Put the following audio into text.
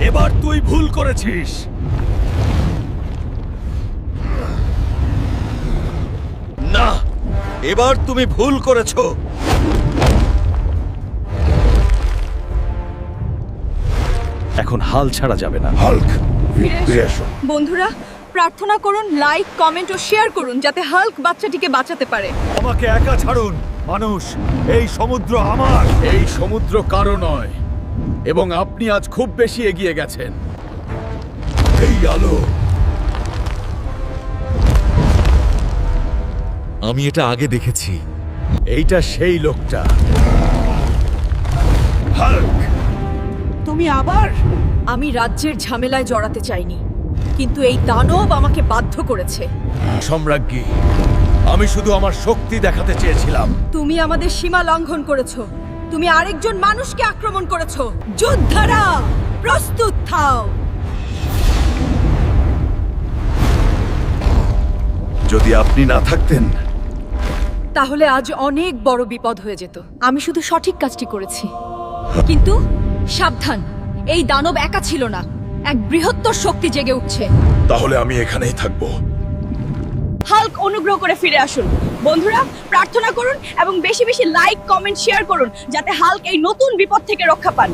এবার তুই ভুল করেছিস। না, এবার তুমি ভুল করেছো। এখন হাল ছাড়া যাবে না। হাল্ক, ফিরে এসো। বন্ধুরা, প্রার্থনা করুন, লাইক, কমেন্ট ও শেয়ার করুন যাতে হাল্ক বাচ্চাটিকে বাঁচাতে পারে। আমাকে একা ছাড়ুন মানুষ, এই সমুদ্র আমার। এই সমুদ্র কারো নয়, এবং আপনি আজ খুব বেশি এগিয়ে গেছেন। এই আলো, আমি এটা আগে দেখেছি। এইটা সেই লোকটা। হাল্ক, তুমি আবার? আমি রাজ্যের ঝামেলায় জড়াতে চাইনি, কিন্তু এই দানব আমাকে বাধ্য করেছে। সম্রাজ্ঞী, আমি শুধু আমার শক্তি দেখাতে চেয়েছিলাম। তুমি আমাদের সীমা লঙ্ঘন করেছো। তুমি আরেকজন মানুষকে আক্রমণ করেছো। যোদ্ধারা, প্রস্তুত থাও। যদি আপনি না থাকতেন, তাহলে আজ অনেক বড় বিপদ হয়ে যেত। আমি শুধু সঠিক কাজটি করেছি। কিন্তু সাবধান, এই দানব একা ছিল না, এক বৃহত্তর শক্তি জেগে উঠছে। তাহলে আমি এখানেই থাকবো। হাল্ক, অনুগ্রহ করে ফিরে আসুন। বন্ধুরা, প্রার্থনা করুন এবং বেশি বেশি লাইক, কমেন্ট, শেয়ার করুন যাতে হাল্ক এই নতুন বিপদ থেকে রক্ষা পান।